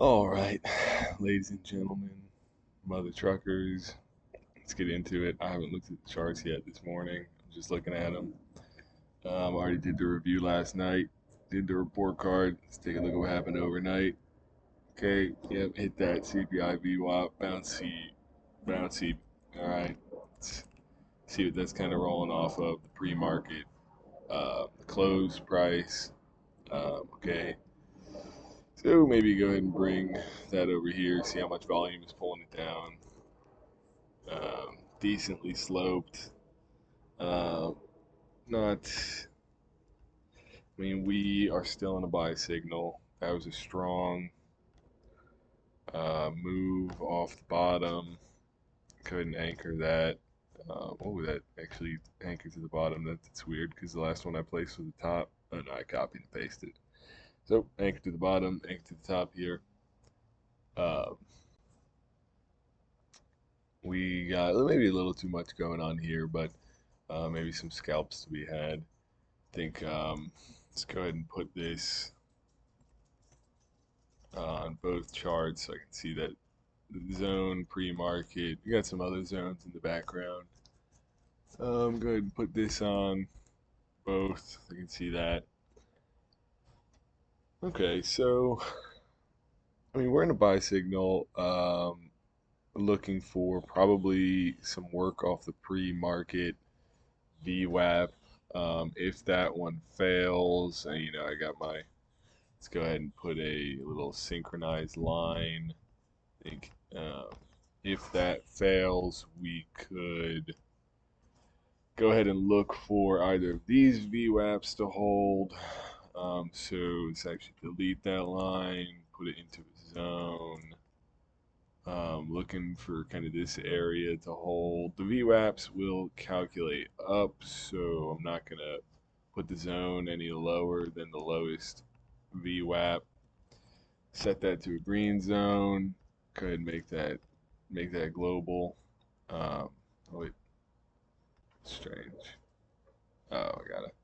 All right, ladies and gentlemen, mother truckers, let's get into it. I haven't looked at the charts yet this morning. I'm just looking at them. Already did the review last night. Did the report card. Let's take a look at what happened overnight. Okay, yep, hit that CPI VWAP, bouncy. All right, let's see what that's kind of rolling off of the pre-market, the close price. Okay, so maybe go ahead and bring that over here. See how much volume is pulling it down. Decently sloped. Uh, not. I mean, we are still in a buy signal. That was a strong move off the bottom. Couldn't anchor that. Oh, that actually anchored to the bottom. That's weird because the last one I placed was the top. Oh no, I copied and pasted. So anchor to the bottom, anchor to the top here. Uh, we got maybe a little too much going on here, but maybe some scalps to be had. I think let's go ahead and put this on both charts so I can see that the zone pre-market. We got some other zones in the background. Go ahead and put this on both so you can see that. Okay, so I mean we're in a buy signal. Looking for probably some work off the pre-market VWAP. If that one fails, and I got my. Let's go ahead and put a little synchronized line. I think if that fails, we could go ahead and look for either of these VWAPs to hold. So let's actually delete that line, put it into a zone. Looking for kind of this area to hold. The VWAPs will calculate up, so I'm not gonna put the zone any lower than the lowest VWAP. Set that to a green zone. Go ahead and make that global. Oh wait, strange. Oh, I got it.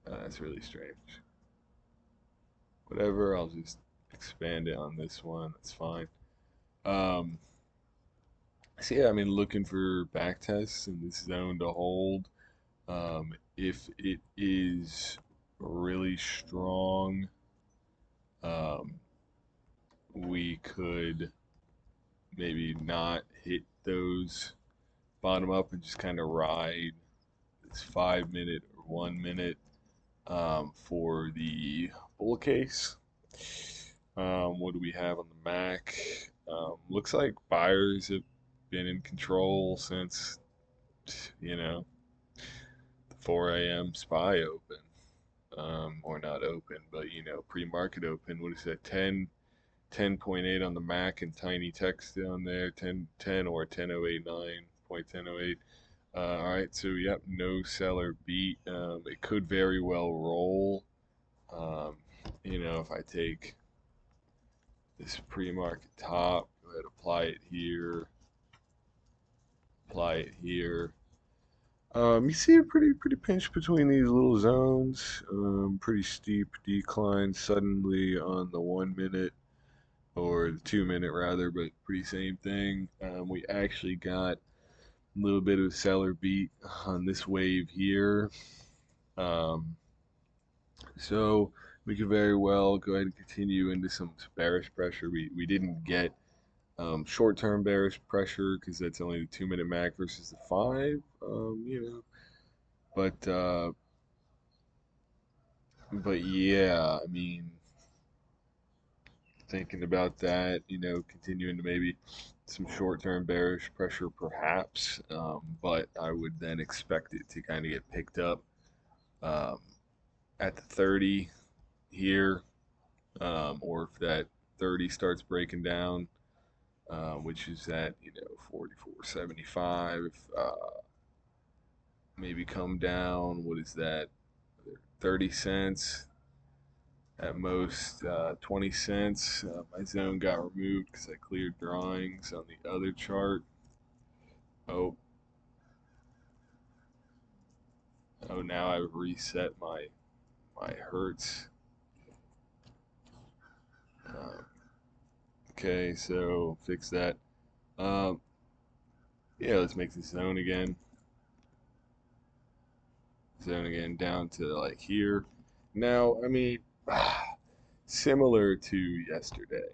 That's really strange. Whatever, I'll just expand it on this one. That's fine. Um, so yeah, I mean, looking for back tests in this zone to hold. If it is really strong, um, we could maybe not hit those bottom up and just kind of ride this 5 minute or 1 minute for the bull case. What do we have on the Mac? Looks like buyers have been in control since, the 4 a.m. SPY open. Or not open, but pre-market open. What is that? 10.8 on the Mac and tiny text down there. 10 or 10.089.1008. All right, so yep, no seller beat. It could very well roll. If I take this pre-market top, go ahead, apply it here, apply it here. You see a pretty pinch between these little zones. Pretty steep decline suddenly on the 1 minute or the 2 minute rather, but pretty same thing. We actually got a little bit of seller beat on this wave here. So we could very well go ahead and continue into some bearish pressure. We didn't get short-term bearish pressure because that's only the 2 minute MAC versus the 5. But yeah, I mean, thinking about that, continuing to maybe some short-term bearish pressure perhaps, but I would then expect it to kind of get picked up um, at the 30 here, or if that 30 starts breaking down, which is at 44.75. Maybe come down. What is that? 30 cents at most, 20 cents. My zone got removed because I cleared drawings on the other chart. Oh, now I've reset my Hertz. Okay, so fix that. Um, yeah, let's make this zone again. Zone again down to like here. Now, I mean, similar to yesterday,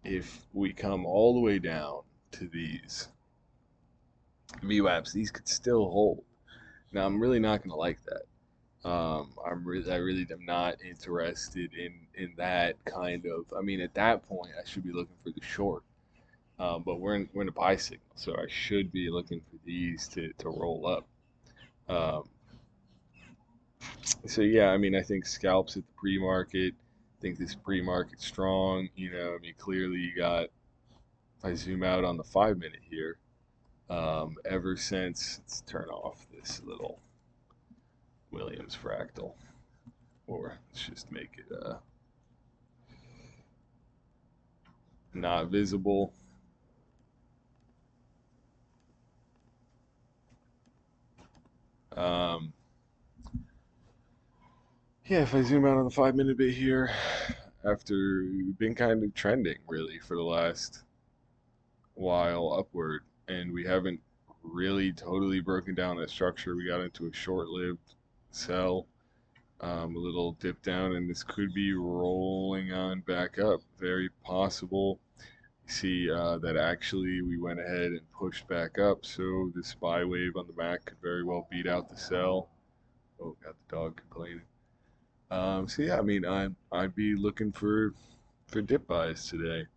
if we come all the way down to these VWAPs, these could still hold. Now, I'm really not going to like that. I really am not interested in that kind of. I mean, at that point, I should be looking for the short. But we're in a buy signal, so I should be looking for these to roll up. Um, so yeah, I mean, I think scalps at the pre-market. I think this pre-market strong. You know, I mean, clearly you got. If I zoom out on the 5 minute here, ever since let's turn off this little Williams fractal, or let's just make it not visible. Um, yeah, if I zoom out on the 5 minute bit here, after we've been kind of trending really for the last while upward, and we haven't really totally broken down that structure. We got into a short-lived sell, a little dip down, and this could be rolling on back up. Very possible. See that actually we went ahead and pushed back up, so the SPY wave on the back could very well beat out the sell. Oh, got the dog complaining. So yeah, I mean, I'd be looking for dip buys today.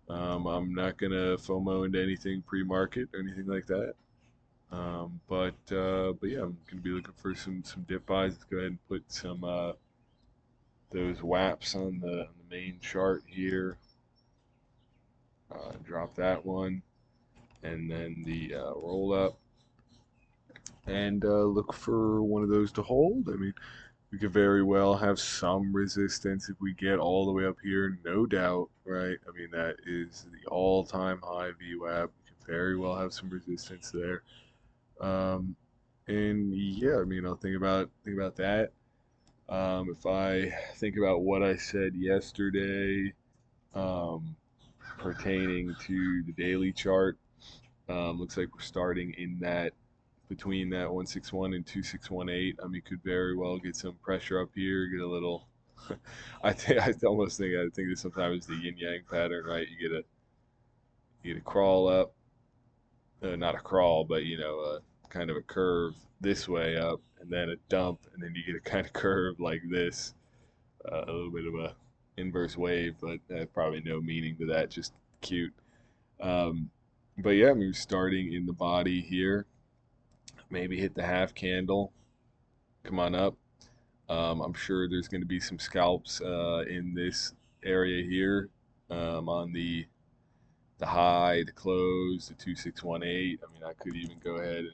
I'm not gonna FOMO into anything pre-market or anything like that. But yeah, I'm gonna be looking for some dip buys. Let's go ahead and put some those WAPs on the main chart here. Drop that one, and then the roll up, and look for one of those to hold. I mean, we could very well have some resistance if we get all the way up here, no doubt, right? I mean, that is the all-time high VWAP. We could very well have some resistance there. Um, and yeah, I mean, I'll think about that. If I think about what I said yesterday, um, pertaining to the daily chart, looks like we're starting in that between that 161 and 2618. I mean, could very well get some pressure up here, get a little. I almost think this sometimes the yin yang pattern, right? You get a crawl up, not a crawl, but kind of a curve this way up, and then a dump, and then you get a kind of curve like this, a little bit of a inverse wave, but probably no meaning to that, just cute. Um, but yeah, I mean, starting in the body here, maybe hit the half candle, come on up. I'm sure there's going to be some scalps in this area here, on the high, the close, the 2618. I mean, I could even go ahead and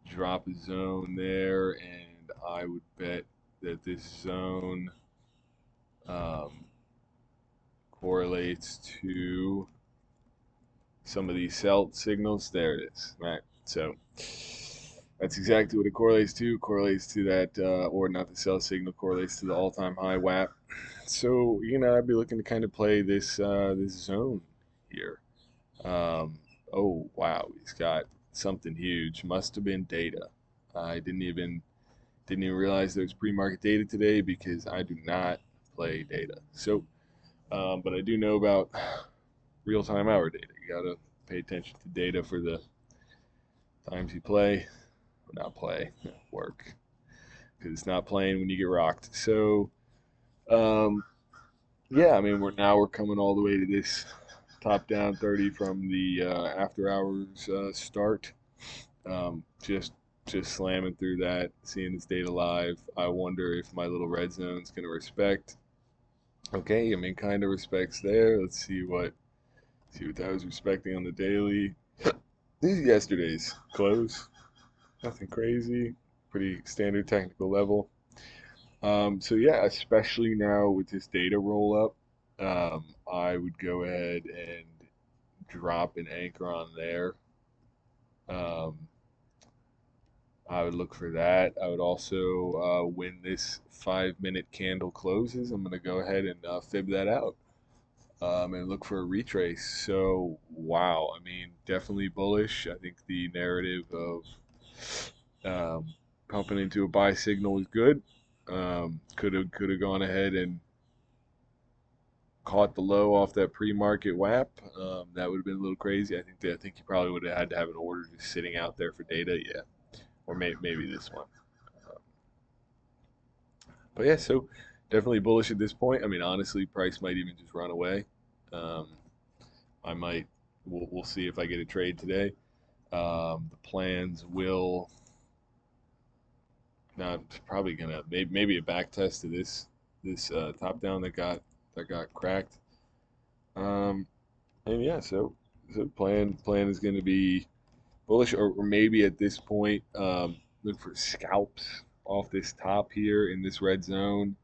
drop a zone there, and I would bet that this zone um, correlates to some of these sell signals. There it is, right? So that's exactly what it correlates to. Correlates to that, or not the sell signal, correlates to the all-time high WAP. So I'd be looking to kind of play this zone here. Oh wow, he's got something huge. Must have been data. I didn't even realize there was pre-market data today because I do not play data. So, but I do know about real-time hour data. You gotta pay attention to data for the times you play, or not play, work, because it's not playing when you get rocked. So, um, yeah, I mean, we're coming all the way to this top down 30 from the after hours start. Just slamming through that, seeing this data live. I wonder if my little red zone's gonna respect. Okay, I mean, kind of respects there. Let's see what that was respecting on the daily. These are yesterday's close. Nothing crazy. Pretty standard technical level. So yeah, especially now with this data roll up, I would go ahead and drop an anchor on there. Um, I would look for that. I would also, when this 5 minute candle closes, I'm going to go ahead and fib that out. and look for a retrace. So, wow, I mean, definitely bullish. I think the narrative of pumping into a buy signal is good. Could have gone ahead and caught the low off that pre-market WAP. That would have been a little crazy. I think you probably would have had to have an order just sitting out there for data. Yeah, or maybe this one. Um, but yeah, so definitely bullish at this point. I mean, honestly, price might even just run away. Um, I might. We'll see if I get a trade today. The plans will not probably gonna maybe a back test to this top down that got cracked. Um, and yeah, so plan is gonna be bullish, or maybe at this point look for scalps off this top here in this red zone.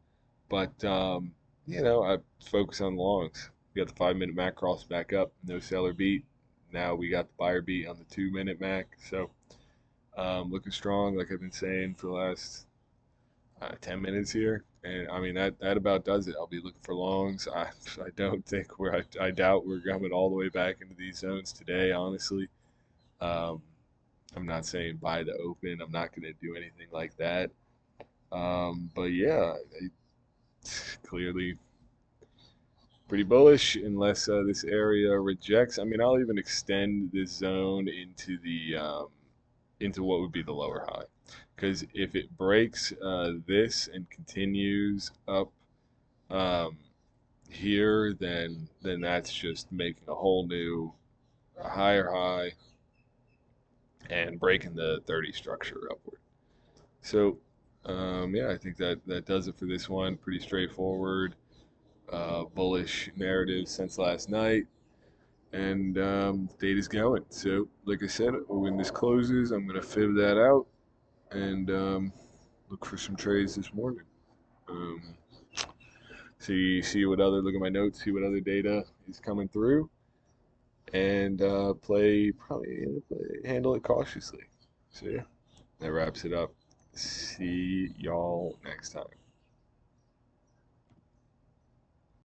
But I focus on longs. We got the 5 minute Mac cross back up, no seller beat. Now we got the buyer beat on the 2 minute Mac. So looking strong, like I've been saying for the last 10 minutes here. And I mean that about does it. I'll be looking for longs. I don't think I doubt we're coming all the way back into these zones today. Honestly, um, I'm not saying buy the open. I'm not going to do anything like that. But yeah, clearly pretty bullish unless this area rejects. I mean, I'll even extend this zone into what would be the lower high, because if it breaks this and continues up um, here, then that's just making a whole new higher high and breaking the 30 structure upward. So yeah, I think that does it for this one. Pretty straightforward, bullish narrative since last night. And data's going. So, like I said, when this closes, I'm gonna fib that out and look for some trades this morning. Um, see what other look at my notes, see what other data is coming through, and handle it cautiously. So yeah, that wraps it up. See y'all next time.